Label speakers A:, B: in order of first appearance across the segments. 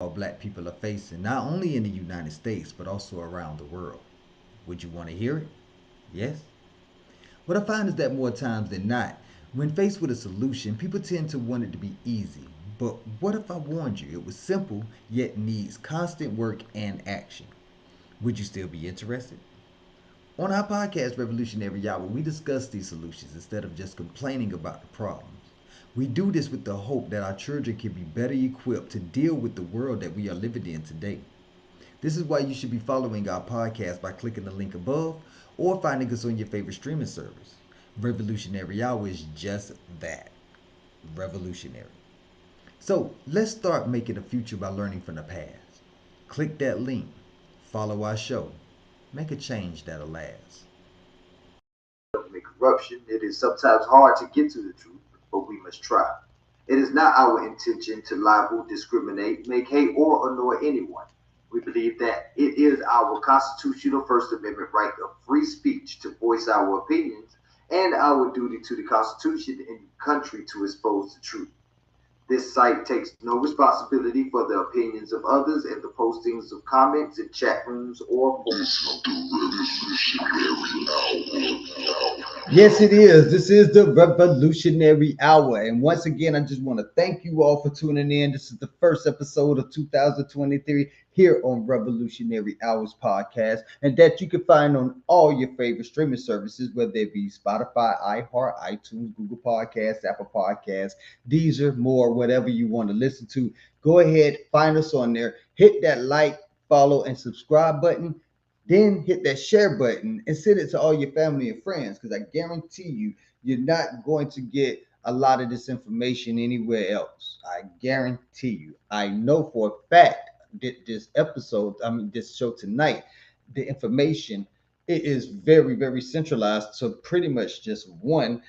A: all black people are facing, not only in the United States, but also around the world. Would you want to hear it? Yes? What I find is that more times than not, when faced with a solution, people tend to want it to be easy. But what if I warned you it was simple, yet needs constant work and action? Would you still be interested? On our podcast, Revolutionary Hour, we discuss these solutions instead of just complaining about the problems. We do this with the hope that our children can be better equipped to deal with the world that we are living in today. This is why you should be following our podcast by clicking the link above or finding us on your favorite streaming service. Revolutionary Hour is just that, revolutionary. So let's start making a future by learning from the past. Click that link, follow our show, make a change that'll last.
B: Government corruption, it is sometimes hard to get to the truth, but we must try. It is not our intention to libel, discriminate, make hate, or annoy anyone. We believe that it is our constitutional First Amendment right of free speech to voice our opinions and our duty to the Constitution and country to expose the truth. This site takes no responsibility for the opinions of others and the postings of comments in chat rooms or forums.
A: Yes, it is. This is the Revolutionary Hour. And once again, I just want to thank you all for tuning in. This is the first episode of 2023 here on Revolutionary Hours Podcast, and that you can find on all your favorite streaming services, whether it be Spotify, iHeart, iTunes, Google Podcasts, Apple Podcasts, Deezer, more, whatever you want to listen to. Go ahead, find us on there. Hit that like, follow, and subscribe button, then hit that share button and send it to all your family and friends, because I guarantee you, you're not going to get a lot of this information anywhere else. I guarantee you. I know for a fact that this show tonight, the information, it is very, very centralized to pretty much just one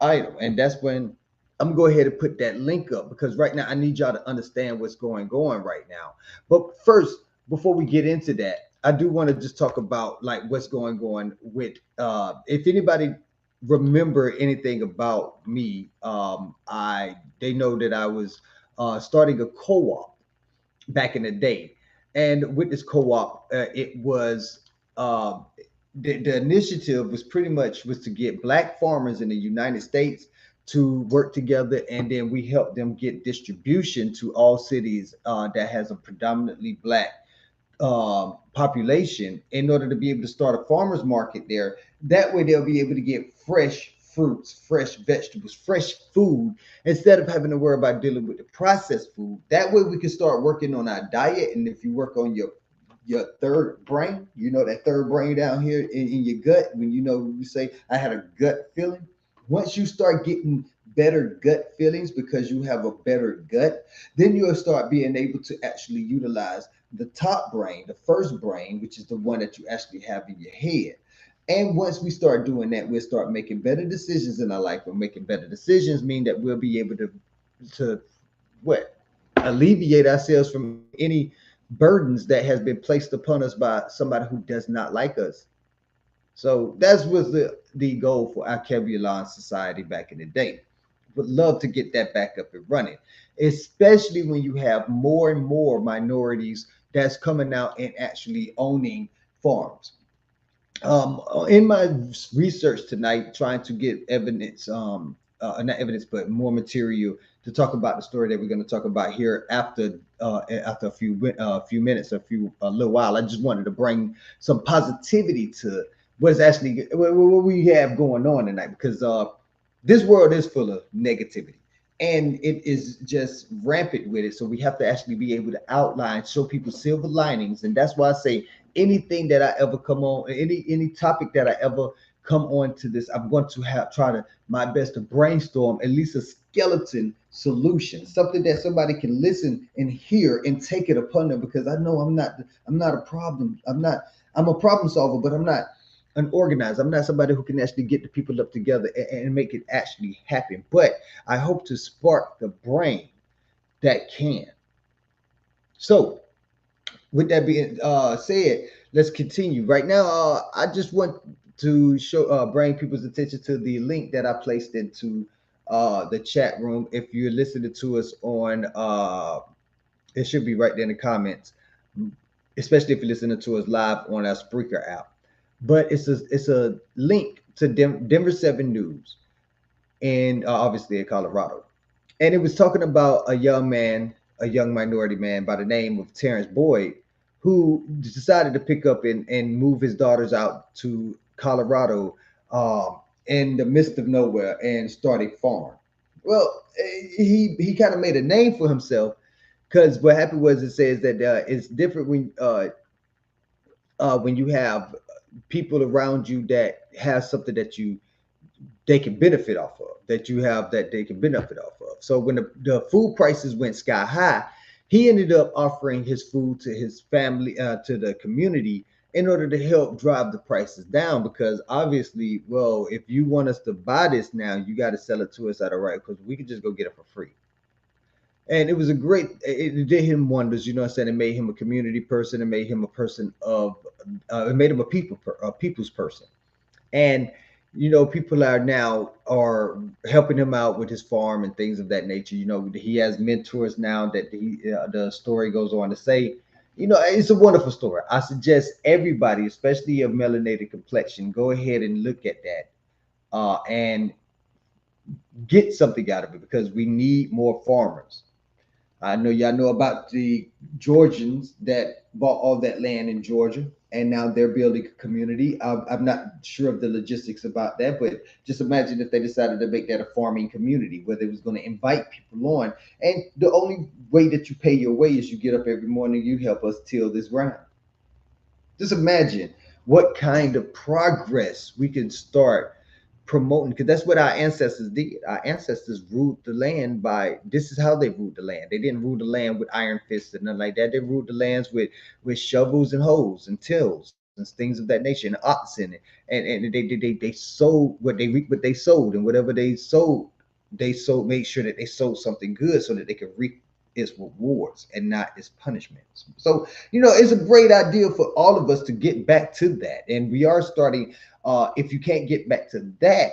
A: item. And that's when I'm gonna go ahead and put that link up, because right now I need y'all to understand what's going on right now. But first, before we get into that, I do want to just talk about like what's going on with if anybody remember anything about me, I they know that I was starting a co-op back in the day. And with this co-op, it was uh, the initiative was pretty much was to get black farmers in the United States to work together, and then we helped them get distribution to all cities that has a predominantly black population, in order to be able to start a farmers market there. That way, they'll be able to get fresh fruits, fresh vegetables, fresh food, instead of having to worry about dealing with the processed food. That way, we can start working on our diet. And if you work on your third brain, you know that third brain down here in your gut, when you say I had a gut feeling. Once you start getting better gut feelings because you have a better gut, then you'll start being able to actually utilize the top brain, the first brain, which is the one that you actually have in your head. And once we start doing that, we'll start making better decisions in our life. We're making better decisions mean that we'll be able to what alleviate ourselves from any burdens that has been placed upon us by somebody who does not like us. So that was the goal for our Kebulon Society back in the day. Would love to get that back up and running, especially when you have more and more minorities that's coming out and actually owning farms. In my research tonight, trying to get evidence, not evidence, but more material to talk about the story that we're going to talk about here after a few minutes, a little while. I just wanted to bring some positivity to what's actually what we have going on tonight, because this world is full of negativity, and it is just rampant with it. So we have to actually be able to outline, show people silver linings, and that's why I say anything that I ever come on, any topic that I ever come on to this, I'm going to have try to my best to brainstorm at least a skeleton solution, something that somebody can listen and hear and take it upon them. Because I know I'm not a problem. I'm a problem solver, but I'm not an organizer. I'm not somebody who can actually get the people up together and make it actually happen. But I hope to spark the brain that can. So with that being said, let's continue. Right now, I just want to bring people's attention to the link that I placed into the chat room. If you're listening to us on It should be right there in the comments, especially if you're listening to us live on our Spreaker app. But it's a link to Denver Seven News, and obviously in Colorado. And it was talking about a young man, a young minority man by the name of Terrence Boyd, who decided to pick up and move his daughters out to Colorado in the midst of nowhere and start a farm. Well, he kind of made a name for himself because what happened was it says that it's different when you have people around you that have something that they can benefit off of, that you have that they can benefit off of. So when the food prices went sky high, he ended up offering his food to his family, to the community, in order to help drive the prices down. Because obviously, well, if you want us to buy this now, you got to sell it to us at a right, because we could just go get it for free. And it was a great, it did him wonders. You know what I'm saying? It made him a community person. It made him a person of, it made him a people's person. And people are now are helping him out with his farm and things of that nature. He has mentors now that the story goes on to say. It's a wonderful story. I suggest everybody, especially of melanated complexion, go ahead and look at that, and get something out of it, because we need more farmers. I know y'all know about the Georgians that bought all that land in Georgia, and now they're building a community. I'm not sure of the logistics about that, but just imagine if they decided to make that a farming community where they was going to invite people on. And the only way that you pay your way is you get up every morning, you help us till this ground. Just imagine what kind of progress we can start promoting, because that's what our ancestors did. Our ancestors ruled the land by, this is how they ruled the land. They didn't rule the land with iron fists and nothing like that. They ruled the lands with shovels and hoes and tills and things of that nature, and oxen, and they sowed what they reaped, what they sowed, and whatever they sold, made sure that they sold something good so that they could reap its rewards and not its punishments. So, it's a great idea for all of us to get back to that. And we are starting, if you can't get back to that,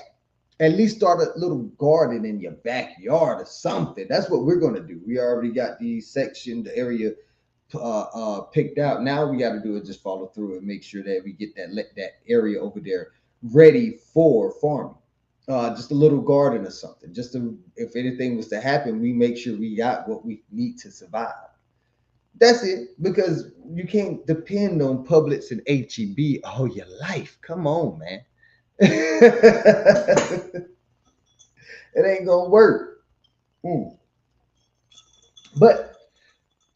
A: at least start a little garden in your backyard or something. That's what we're going to do. We already got the area picked out. Now we got to do is just follow through and make sure that we get that area over there ready for farming. Just a little garden or something. Just to, if anything was to happen, we make sure we got what we need to survive. That's it. Because you can't depend on Publix and HEB all your life. Come on, man. It ain't gonna work. Mm. But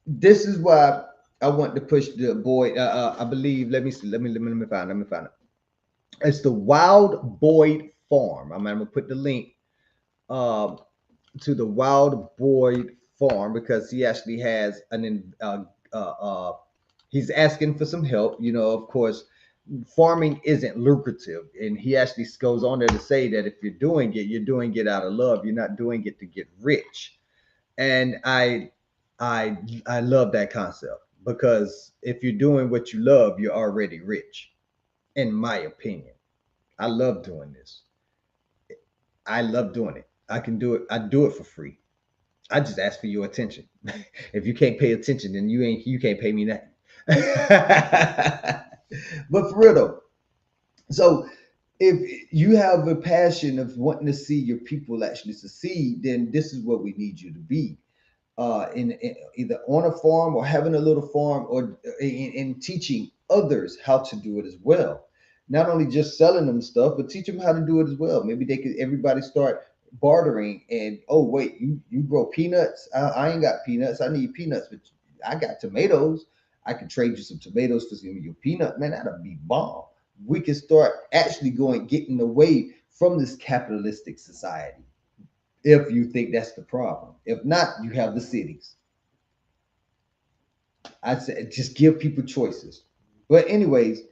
A: this is why I want to push the boy. I believe. Let me see. Let me find. Let me find it. It's the Wild Boyd Farm. I'm gonna put the link uh, to the Wild Boyd Farm, because he actually has he's asking for some help. Of course, farming isn't lucrative, and he actually goes on there to say that if you're doing it out of love. You're not doing it to get rich. And I I love that concept, because if you're doing what you love, you're already rich, in my opinion. I love doing this. I love doing it. I can do it. I do it for free. I just ask for your attention. If you can't pay attention, then you can't pay me nothing. But for real though, so if you have a passion of wanting to see your people actually succeed, then this is what we need you to be. In either on a farm or having a little farm, or in teaching others how to do it as well. Not only just selling them stuff, but teach them how to do it as well. Maybe they could everybody start bartering. And oh wait, you grow peanuts? I ain't got peanuts. I need peanuts, but I got tomatoes. I can trade you some tomatoes for some of your peanut. Man, that'd be bomb. We can start actually getting away from this capitalistic society, if you think that's the problem. If not, you have the cities. I said just give people choices. But anyways,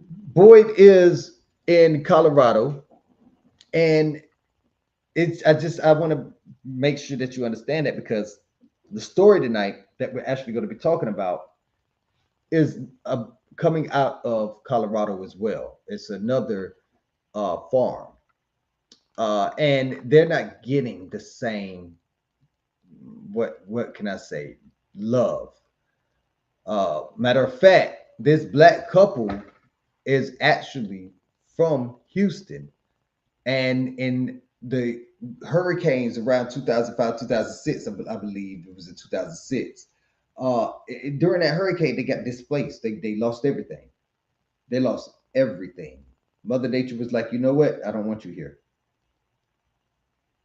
A: Boyd is in Colorado, and I want to make sure that you understand that, because the story tonight that we're actually going to be talking about is coming out of Colorado as well. It's another farm, and they're not getting the same. what can I say? Love. Matter of fact, this black couple is actually from Houston, and in the hurricanes around 2005, 2006, I believe it was in 2006. During that hurricane, they got displaced. They lost everything. They lost everything. Mother Nature was like, you know what? I don't want you here,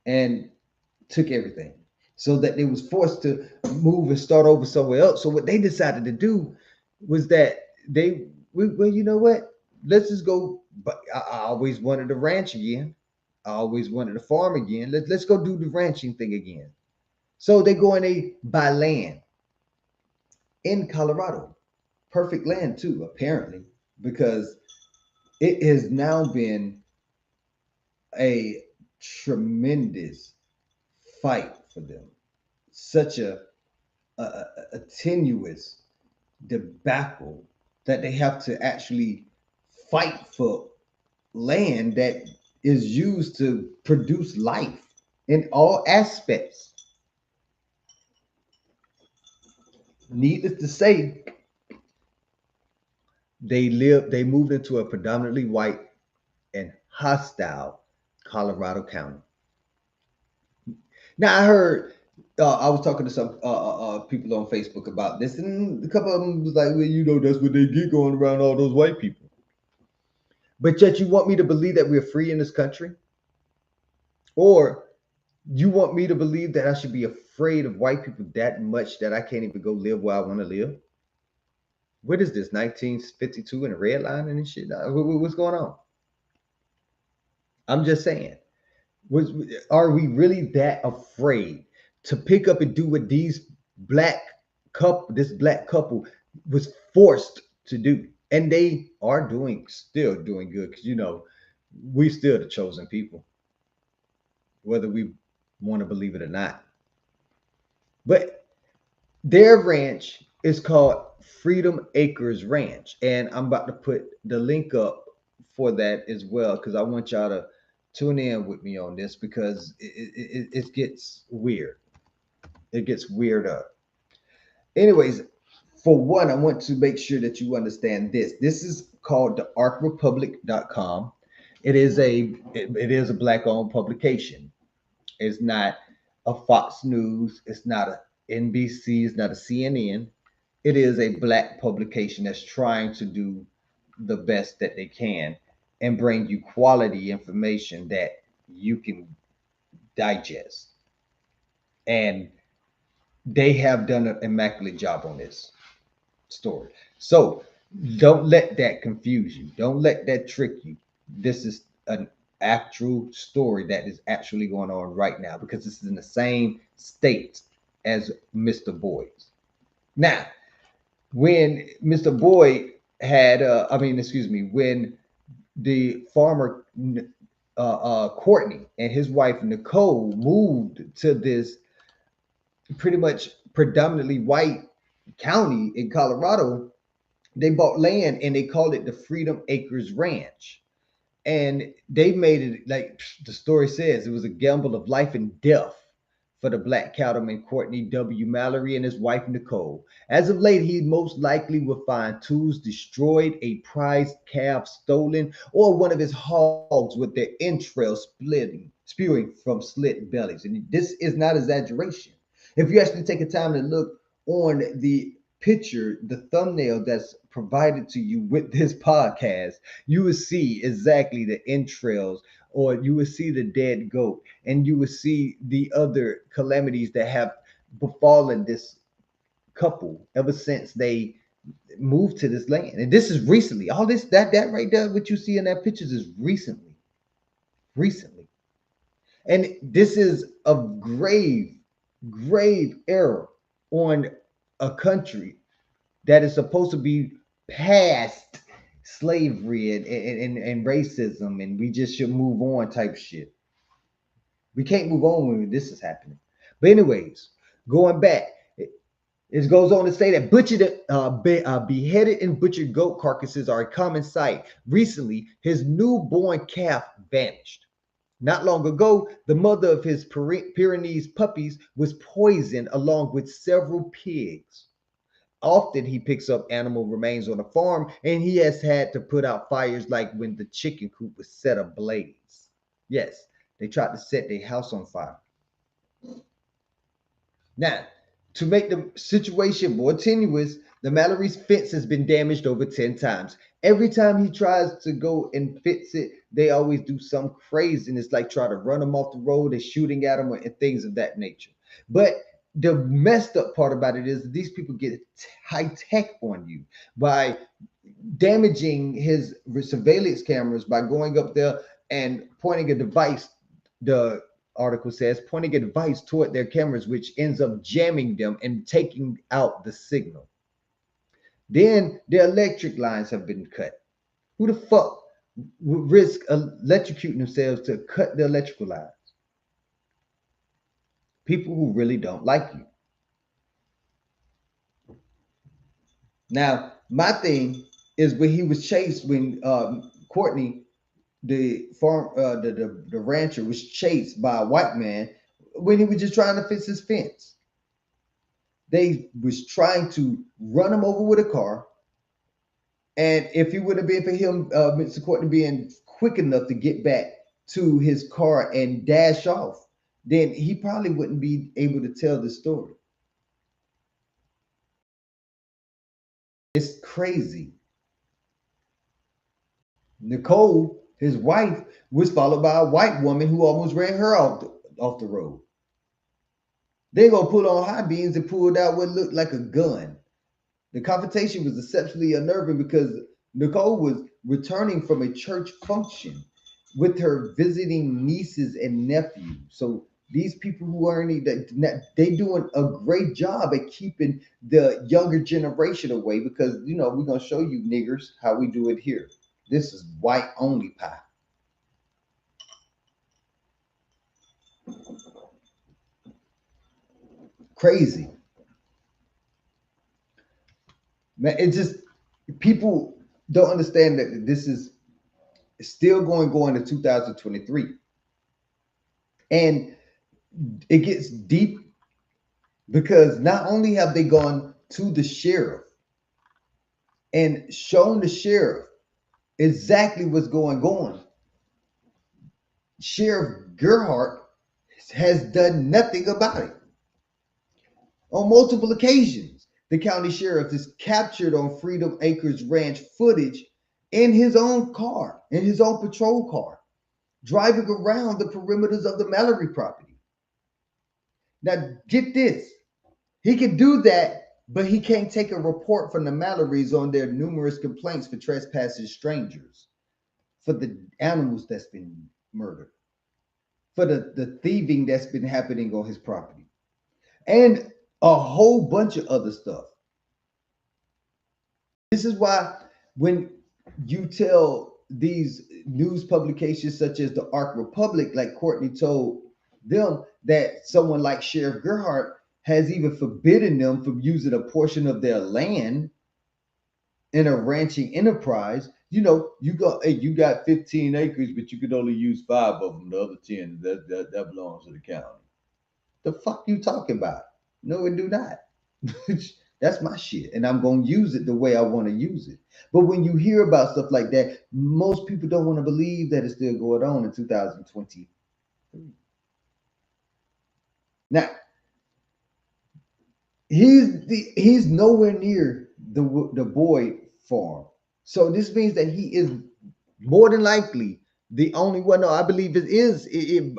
A: and took everything. So that they was forced to move and start over somewhere else. So what they decided to do was that well, you know what? Let's just go. But I always wanted a ranch again. I always wanted to farm again. Let's go do the ranching thing again. So they go and they buy land in Colorado. Perfect land too, apparently, because it has now been a tremendous fight for them. Such a tenuous debacle that they have to actually fight for land that is used to produce life in all aspects. Needless to say, they moved into a predominantly white and hostile Colorado County. Now I heard I was talking to some people on Facebook about this, and a couple of them was like, "Well, you know, that's what they get going around all those white people." But yet, you want me to believe that we're free in this country, or you want me to believe that I should be afraid of white people that much that I can't even go live where I want to live? What is this, 1952 and a red line and shit? What's going on? I'm just saying. Was Are we really that afraid to pick up and do what black this black couple was forced to do? And they are still doing good because we still the chosen people, whether we want to believe it or not. But their ranch is called Freedom Acres Ranch, and I'm about to put the link up for that as well because I want y'all to tune in with me on this because it gets weird. It gets weirder. Anyways, for one, I want to make sure that you understand this. This is called the arcrepublic.com. It is a black owned publication. It's not a Fox News, it's not a NBC, it's not a CNN. It is a black publication that's trying to do the best that they can and bring you quality information that you can digest. And they have done an immaculate job on this story. So don't let that confuse you. Don't let that trick you. This is an actual story that is actually going on right now because this is in the same state as Mr. Boyd's. Now, when Mr. Boyd excuse me, when the farmer Courtney and his wife Nicole moved to this pretty much predominantly white county in Colorado, they bought land and they called it the Freedom Acres Ranch. And they made it like the story says, it was a gamble of life and death for the black cattleman Courtney W. Mallory and his wife Nicole. As of late, he most likely will find tools destroyed, a prized calf stolen, or one of his hogs with their entrails spewing from slit bellies. And this is not exaggeration. If you actually take a time to look on the picture, the thumbnail that's provided to you with this podcast, you will see exactly the entrails, or you will see the dead goat, and you will see the other calamities that have befallen this couple ever since they moved to this land. And this is recently. All this that right there, what you see in that pictures is recently. And this is a grave error on a country that is supposed to be past slavery and racism, and we just should move on type shit. We can't move on when this is happening. But anyways, going back, it goes on to say that beheaded and butchered goat carcasses are a common sight. Recently, his newborn calf vanished. Not long ago, the mother of his Pyrenees puppies was poisoned along with several pigs. Often he picks up animal remains on a farm and he has had to put out fires like when the chicken coop was set ablaze. Yes, they tried to set their house on fire. Now, to make the situation more tenuous, the Mallory's fence has been damaged over 10 times. Every time he tries to go and fix it, they always do some craziness, like try to run him off the road and shooting at him and things of that nature. But the messed up part about it is that these people get high tech on you by damaging his surveillance cameras by going up there and pointing a device. The article says pointing a device toward their cameras, which ends up jamming them and taking out the signal. Then their electric lines have been cut. Who the fuck would risk electrocuting themselves to cut the electrical lines? People who really don't like you. Now, my thing is when he was chased, when Courtney, the farm, the rancher, was chased by a white man when he was just trying to fix his fence. They was trying to run him over with a car, and if it would have been for him, Mr. Courtney being quick enough to get back to his car and dash off, then he probably wouldn't be able to tell the story. It's crazy. Nicole, his wife, was followed by a white woman who almost ran her off the road. They gonna put on high beams and pulled out what looked like a gun. The confrontation was exceptionally unnerving because Nicole was returning from a church function with her visiting nieces and nephews. So these people who are they doing a great job at keeping the younger generation away because we're gonna show you niggers how we do it here. This is white only pie. Crazy. Man, it just people don't understand that this is still going to 2023. And it gets deep because not only have they gone to the sheriff and shown the sheriff exactly what's going on, Sheriff Gerhardt has done nothing about it. On multiple occasions, the county sheriff is captured on Freedom Acres Ranch footage in his own car, in his own patrol car, driving around the perimeters of the Mallory property. Now, get this. He can do that, but he can't take a report from the Mallorys on their numerous complaints for trespassing strangers, for the animals that's been murdered, for the thieving that's been happening on his property, and a whole bunch of other stuff. This is why when you tell these news publications such as the Ark Republic, like Courtney told them that someone like Sheriff Gerhardt has even forbidden them from using a portion of their land in a ranching enterprise. You got 15 acres, but you could only use 5 of them. The other 10 that belongs to the county. The fuck you talking about? No, it do not. That's my shit, and I'm gonna use it the way I want to use it. But when you hear about stuff like that, most people don't want to believe that it's still going on in 2020. Now, he's nowhere near the Boyd farm, so this means that he is more than likely the only one. No, I believe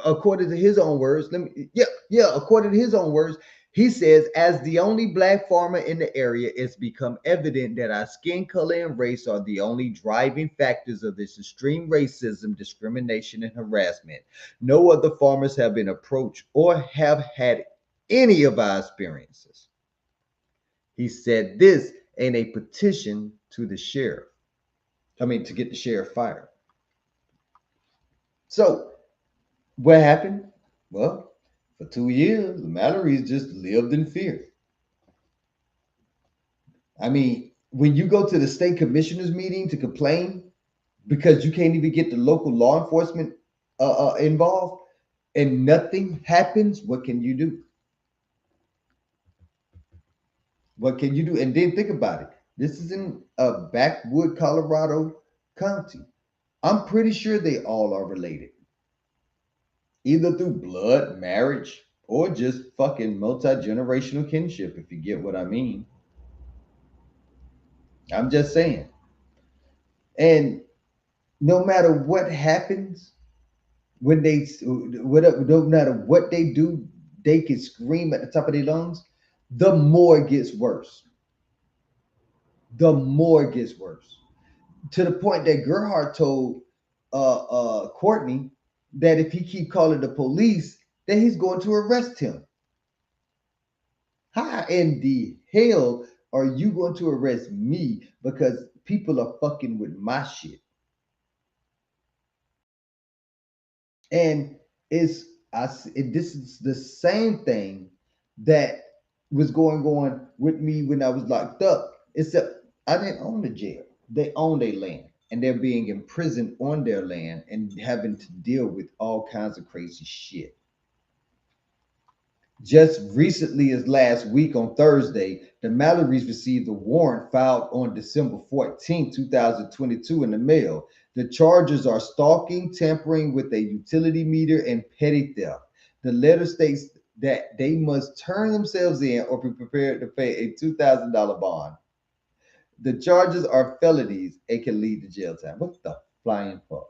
A: according to his own words. According to his own words, he says, as the only black farmer in the area, it's become evident that our skin color and race are the only driving factors of this extreme racism, discrimination, and harassment. No other farmers have been approached or have had any of our experiences. He said this in a petition to the sheriff. I mean, to get the sheriff fired. So, what happened? Well, for 2 years, the Mallory's just lived in fear. I mean, when you go to the state commissioners meeting to complain because you can't even get the local law enforcement involved, and nothing happens, what can you do? What can you do? And then think about it. This is in a backwood Colorado county. I'm pretty sure they all are related, either through blood, marriage, or just fucking multi generational kinship, if you get what I mean. I'm just saying. And no matter what happens, when they, whatever, no matter what they do, they can scream at the top of their lungs. The more it gets worse. The more it gets worse. To the point that Gerhardt told Courtney that if he keep calling the police, that he's going to arrest him. How in the hell are you going to arrest me because people are fucking with my shit? And it's this is the same thing that was going on with me when I was locked up, except I didn't own the jail. They own their land, and they're being imprisoned on their land and having to deal with all kinds of crazy shit. Just recently as last week on Thursday, the Mallorys received a warrant filed on December 14, 2022 in the mail. The charges are stalking, tampering with a utility meter, and petty theft. The letter states that they must turn themselves in or be prepared to pay a $2,000 bond. The charges are felonies and can lead to jail time. What the flying fuck?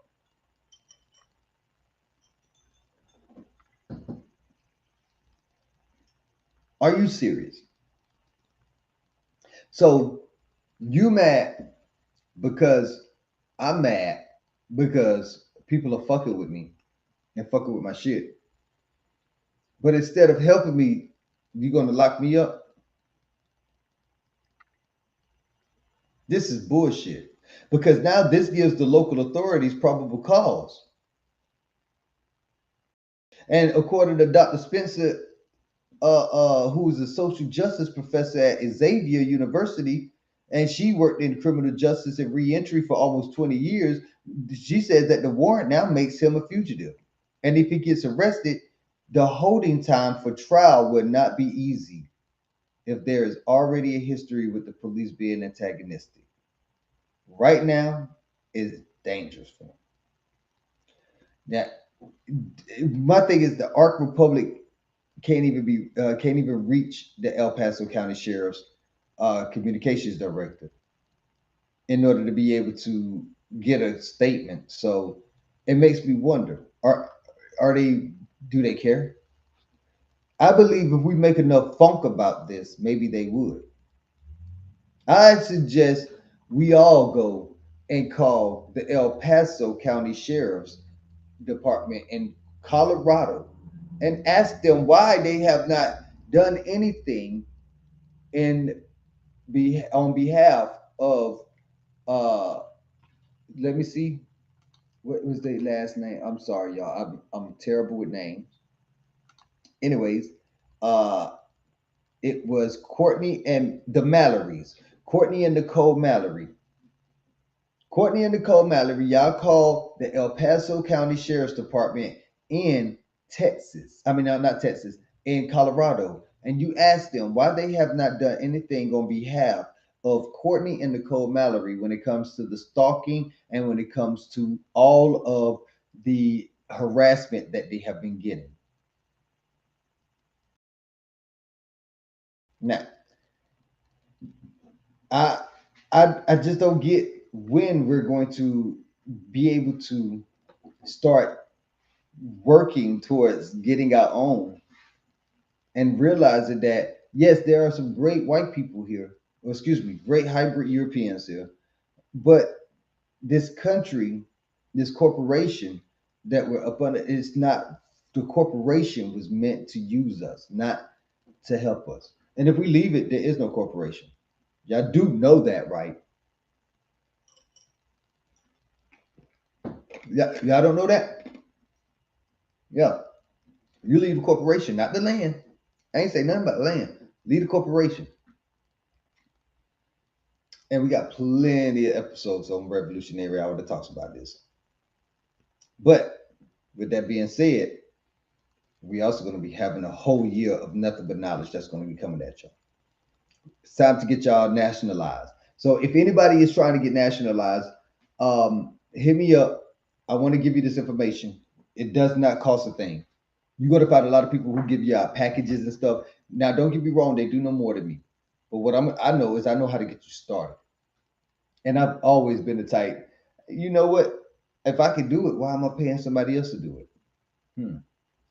A: Are you serious? So you mad because I'm mad because people are fucking with me and fucking with my shit. But instead of helping me, you're gonna lock me up. This is bullshit. Because now this gives the local authorities probable cause. And according to Dr. Spencer, who is a social justice professor at Xavier University, and she worked in criminal justice and reentry for almost 20 years, she said that the warrant now makes him a fugitive. And if he gets arrested, the holding time for trial would not be easy if there is already a history with the police being antagonistic. Right now is dangerous for him. Now, my thing is the Ark Republic can't even reach the El Paso County Sheriff's communications director in order to be able to get a statement. So it makes me wonder: are they? Do they care? I believe if we make enough funk about this, maybe they would. I suggest we all go and call the El Paso County Sheriff's Department in Colorado and ask them why they have not done anything in on behalf of uh let me see, what was their last name? I'm sorry, y'all. I'm terrible with names. Anyways, uh it was Courtney and the Mallorys. Courtney and Nicole Mallory. Courtney and Nicole Mallory, y'all called the El Paso County Sheriff's Department in Texas. I mean, no, not Texas, in Colorado. And you asked them why they have not done anything on behalf of Courtney and Nicole Mallory when it comes to the stalking and when it comes to all of the harassment that they have been getting. Now, I I just don't get when we're going to be able to start working towards getting our own and realizing that yes, there are some great white people here, or excuse me, great hybrid Europeans here, but this country, this corporation that we're up under, it's not, the corporation was meant to use us, not to help us. And if we leave it, there is no corporation. Y'all do know that, right? Yeah, y'all don't know that? Yeah. You leave the corporation, not the land. I ain't say nothing about the land. Leave the corporation. And we got plenty of episodes on Revolutionary Hour that talks about this. But With that being said, we also going to be having a whole year of nothing but knowledge that's going to be coming at you. It's time to get y'all nationalized. So if anybody is trying to get nationalized, hit me up. I want to give you this information. It does not cost a thing. You're going to find a lot of people who give you packages and stuff. Now, don't get me wrong; they do no more than me. But what I know is I know how to get you started, and I've always been the type. You know what? If I can do it, why am I paying somebody else to do it? Hmm.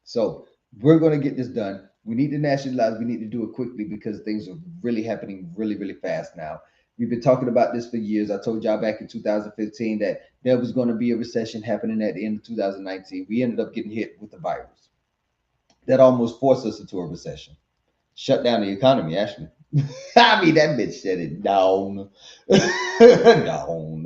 A: So we're going to get this done. We need to nationalize. We need to do it quickly because things are really happening really, really fast now. We've been talking about this for years. I told y'all back in 2015 that there was going to be a recession happening at the end of 2019. We ended up getting hit with the virus. That almost forced us into a recession. Shut down the economy, actually. I mean, that bitch shut it down. Down.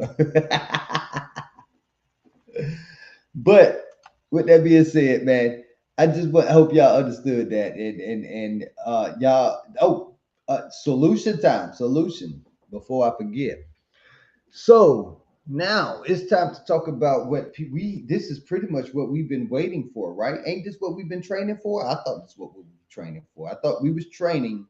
A: But with that being said, man, I hope y'all understood that, and y'all. Oh, solution time, solution. Before I forget, so now it's time to talk about what we. This is pretty much what we've been waiting for, right? Ain't this what we've been training for? I thought this is what we were training for. I thought we was training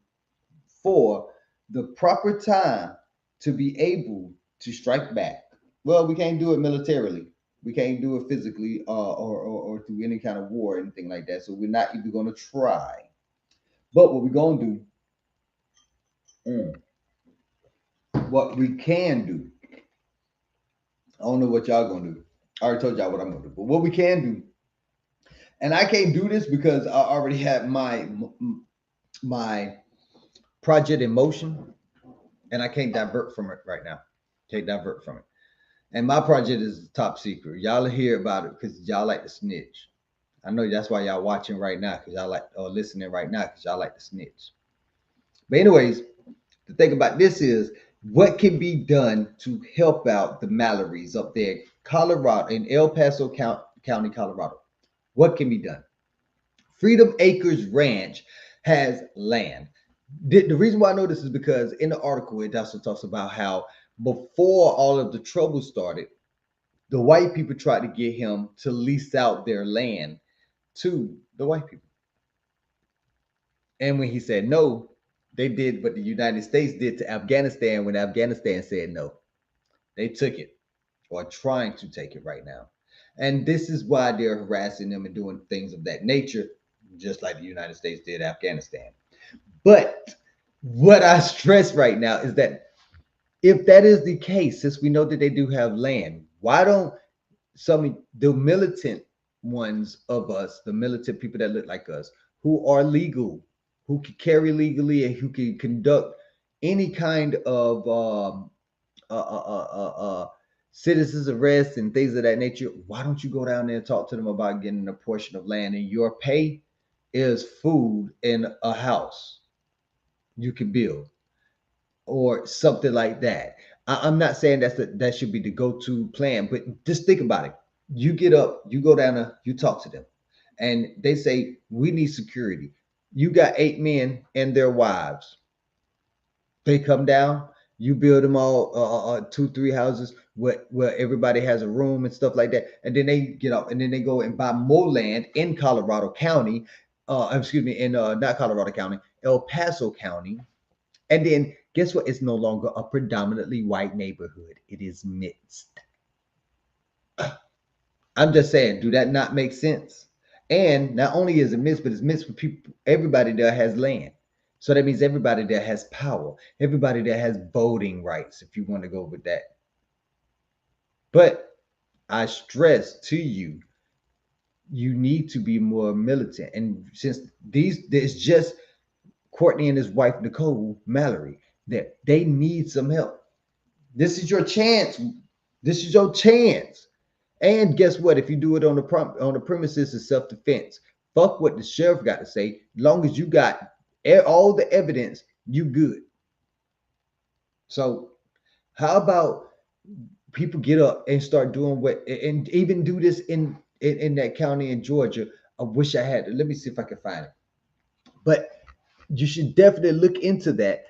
A: for the proper time to be able to strike back. Well, we can't do it militarily. We can't do it physically or through any kind of war or anything like that. So we're not even going to try. But what we're going to do, what we can do, I don't know what y'all going to do. I already told y'all what I'm going to do. But what we can do, and I can't do this because I already have my project in motion, and I can't divert from it right now. Can't divert from it. And my project is top secret. Y'all hear about it because y'all like to snitch. I know that's why y'all watching right now because y'all like or listening right now because y'all like to snitch. But anyways, the thing about this is what can be done to help out the Mallories up there, Colorado, in El Paso County, Colorado. What can be done? Freedom Acres Ranch has land. The reason why I know this is because in the article it also talks about how before all of the trouble started, the white people tried to get him to lease out their land to the white people. And when he said no, they did what the United States did to Afghanistan when Afghanistan said no. They took it or trying to take it right now. And this is why they're harassing them and doing things of that nature, just like the United States did Afghanistan. But what I stress right now is that if that is the case, since we know that they do have land, why don't some the militant ones of us, the militant people that look like us, who are legal, who can carry legally, and who can conduct any kind of citizens arrest and things of that nature. Why don't you go down there and talk to them about getting a portion of land and your pay is food in a house you can build or something like that. I'm not saying that should be the go-to plan, but just think about it. You get up, you go down there, you talk to them, and they say we need security. You got 8 men and their wives. They come down, you build them all 2, 3 houses where everybody has a room and stuff like that, and then they get up and then they go and buy more land in Colorado County. Excuse me, in not Colorado County, El Paso County, and then guess what? It's no longer a predominantly white neighborhood. It is mixed. I'm just saying, do that not make sense? And not only is it mixed, but it's mixed with people. Everybody there has land. So that means everybody there has power. Everybody there has voting rights, if you want to go with that. But I stress to you, you need to be more militant. And since there's just Courtney and his wife, Nicole Mallory, that they need some help. This is your chance. This is your chance. And guess what? If you do it on the premises of self defense, fuck what the sheriff got to say. As long as you got all the evidence, you good. So how about people get up and start doing what, and even do this in that county in Georgia? I wish I had it. Let me see if I can find it. But you should definitely look into that.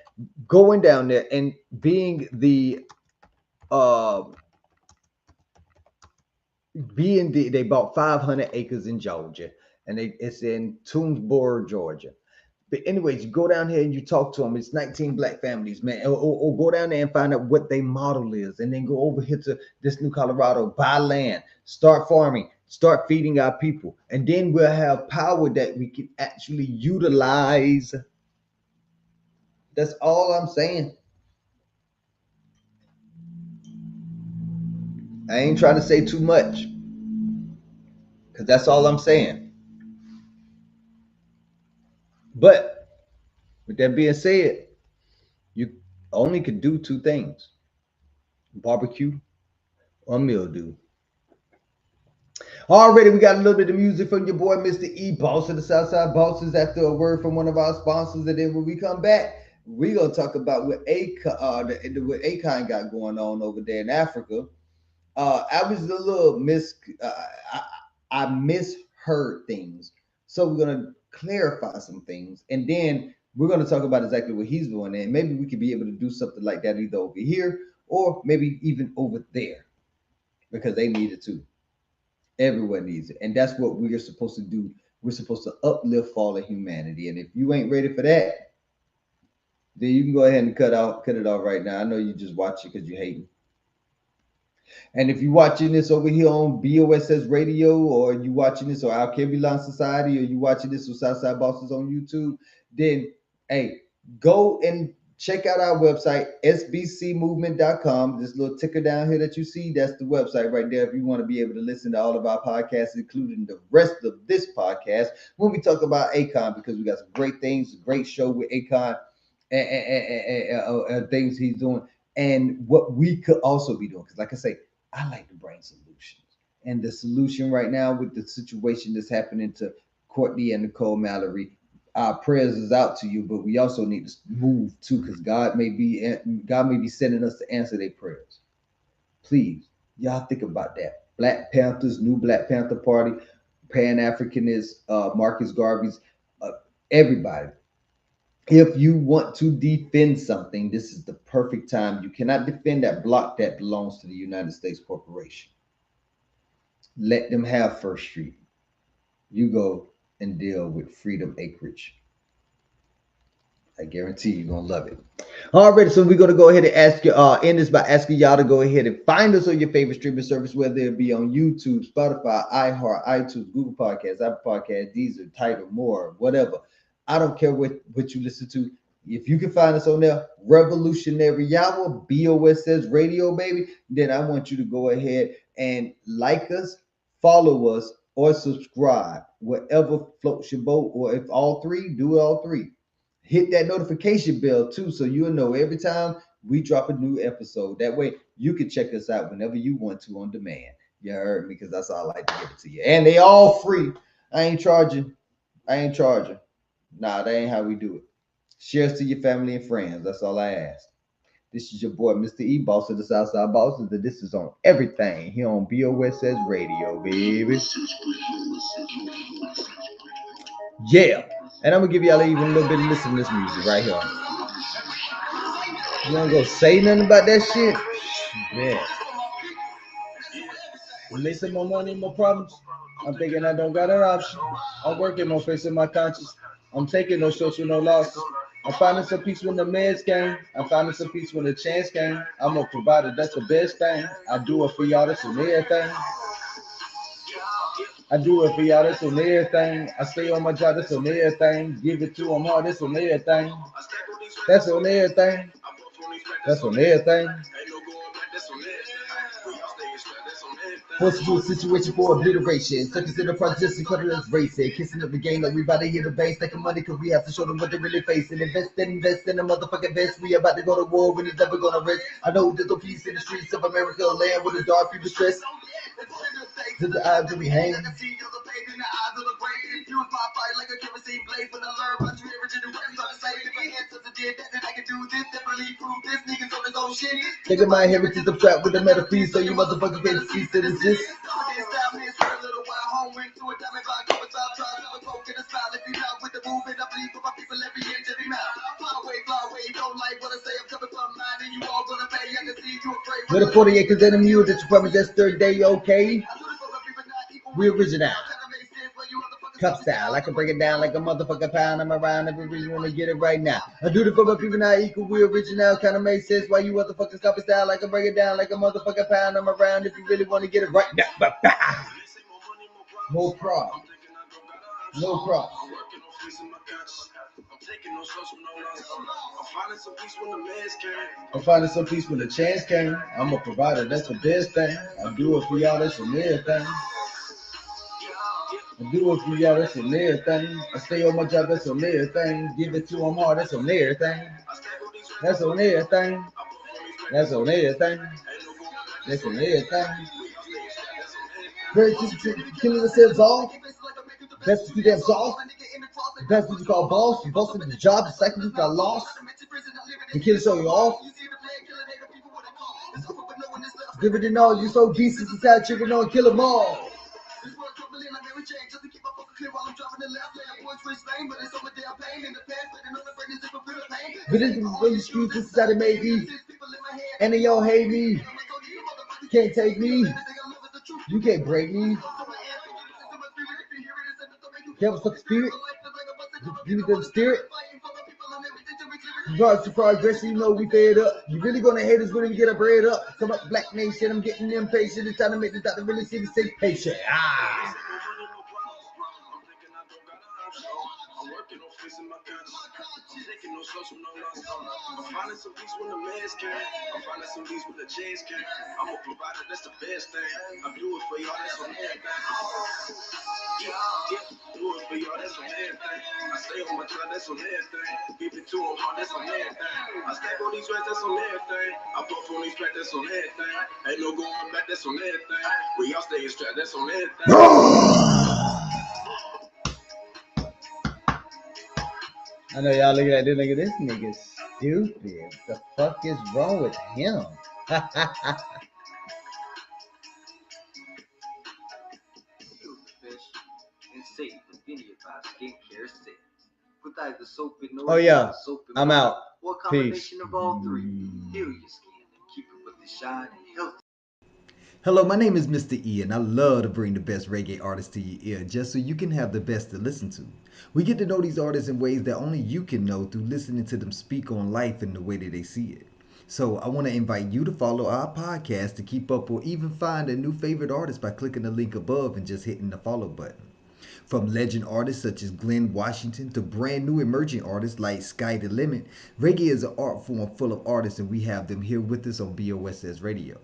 A: Going down there and being the uh They bought 500 acres in Georgia, and it's in Toomsboro, Georgia. But anyways, you go down here and you talk to them. It's 19 black families, man. Or go down there and find out what their model is, and then go over here to this new Colorado, buy land, start farming, start feeding our people, and then we'll have power that we can actually utilize. That's all I'm saying. I ain't trying to say too much because that's all I'm saying. But with that being said, you only could do two things: barbecue or mildew. Already, we got a little bit of music from your boy, Mr. E, Boss of the Southside Bosses, after a word from one of our sponsors. And then when we come back, we're going to talk about what Akon got going on over there in Africa. I was a little I misheard things. So we're going to clarify some things. And then we're going to talk about exactly what he's doing. And maybe we could be able to do something like that either over here or maybe even over there because they need it too. Everyone needs it. And that's what we're supposed to do. We're supposed to uplift fallen humanity. And if you ain't ready for that, then you can go ahead and cut it off right now. I know you just watch it because you're hating. And if you're watching this over here on BOSS Radio, or you watching this on Al Kevilan Society, or you watching this on Southside Bosses on YouTube, then hey, go and check out our website, sbcmovement.com. This little ticker down here that you see, that's the website right there. If you want to be able to listen to all of our podcasts, including the rest of this podcast, when we talk about Akon, because we got some great things, a great show with Akon and things he's doing, and what we could also be doing. Because, like I say, I like to bring solutions. And the solution right now with the situation that's happening to Courtney and Nicole Mallory, our prayers is out to you, but we also need to move too, because God may be sending us to answer their prayers. Please, y'all think about that. Black Panthers, new Black Panther Party, Pan Africanist, Marcus Garvey's, everybody. If you want to defend something, this is the perfect time. You cannot defend that block that belongs to the United States Corporation. Let them have First Street. You go and deal with Freedom Acreage. I guarantee you're gonna love it. All right, so we're gonna go ahead and ask you, end this by asking y'all to go ahead and find us on your favorite streaming service, whether it be on YouTube, Spotify, iHeart, iTunes, Google Podcasts, Apple Podcasts, Deezer, Tidal, more, whatever. I don't care what you listen to. If you can find us on there, Revolutionary Hour, BOSS Radio, baby, then I want you to go ahead and like us, follow us, or subscribe. Whatever floats your boat, or if all three, do all three. Hit that notification bell too, so you'll know every time we drop a new episode. That way you can check us out whenever you want to on demand. You heard me, because that's all I like to give it to you. And they all free. I ain't charging. Nah, that ain't how we do it. Share us to your family and friends. That's all I ask. This is your boy, Mr. E, Boss of the Southside Bosses, and this is on everything here on BOSS Radio, baby. Yeah. And I'm gonna give y'all even a little bit of listen to this music right here. You wanna go say nothing about that shit? Yeah. When they say more money, more problems, I'm thinking I don't got an option. I'm working on facing my conscience. I'm taking no shorts with no losses. I'm finding some peace when the meds came. I'm finding some peace when the chance came. I'm a provider, that's the best thing. I do it for y'all, that's on everything. I do it for y'all, that's on everything. I stay on my job, that's on everything. Give it to them hard, that's on everything. That's on everything. That's on everything. Forced to do a situation for obliteration. Suckers in the projects and cutters racing. Kissing up the game like we about to hit the base. Taking money because we have to show them what they really facing. Invest in the motherfucking best. We about to go to war when it's never gonna rest. I know there's no peace in the streets of America, land with a dark people stress. To the eyes that we hang. Nigga, my heritage is trapped with the metaphys, so you motherfuckers can't cease to resist. With the 40 acres and a mule that you promised yesterday, okay? We original. Cup style. I can break it down like a motherfucking pound. I'm around if you really want to get it right now. I do the for my people not equal. We original. Kind of makes sense why you motherfuckers copy style. I can break it down like a motherfucking pound. I'm around if you really want to get it right now. No problem. No problem. I'm finding some peace when the chance came. I'm a provider, that's the best thing. I do it for y'all, that's on everything. I do it for y'all, that's on everything. I stay on my job, that's on everything. Give it to them hard, that's on everything. That's on everything. That's on everything. That's on everything. Great killing themselves off. Best to do them soft. Best what you call boss. You busted the job, the second you got lost. The kill show you off. Give it in all, you so decent, it's how chicken on kill them all. But this is where you screw this is how they made me. And they all hate me. Can't take me. You can't break me. Devil's fucking spirit. Give me the spirit. Regards to progress, you know we fed up. You really gonna hate us when we get our bread up. Come up, black nation, I'm getting impatient. It's time to make the doctor really see the sick patient. Ah. I'm working on fixing my conscience. I'm taking no shots from no loss. I'm finding some peace when the meds came. I'm finding some peace when the chance came. I'm a provider, that's the best thing. I do it for y'all, that's on everything. Do it for y'all, that's on everything. I stay on my job, that's on everything. Give it to them hard, that's on everything. I stack on these racks, that's on everything. I puff on these tracks, that's on everything. Ain't no going back, that's on everything. We all stay strapped, that's on everything. I know y'all looking at this nigga. This nigga stupid. The fuck is wrong with him? Oh yeah, I'm out. Peace. Hello, my name is Mr. E, and I love to bring the best reggae artists to your ear just so you can have the best to listen to. We get to know these artists in ways that only you can know through listening to them speak on life in the way that they see it. So I want to invite you to follow our podcast to keep up or even find a new favorite artist by clicking the link above and just hitting the follow button. From legend artists such as Glenn Washington to brand new emerging artists like Sky the Limit, reggae is an art form full of artists and we have them here with us on BOSS Radio.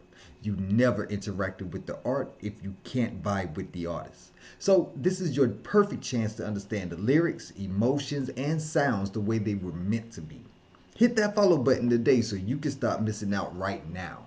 A: You never interacted with the art if you can't vibe with the artist. So this is your perfect chance to understand the lyrics, emotions, and sounds the way they were meant to be. Hit that follow button today so you can stop missing out right now.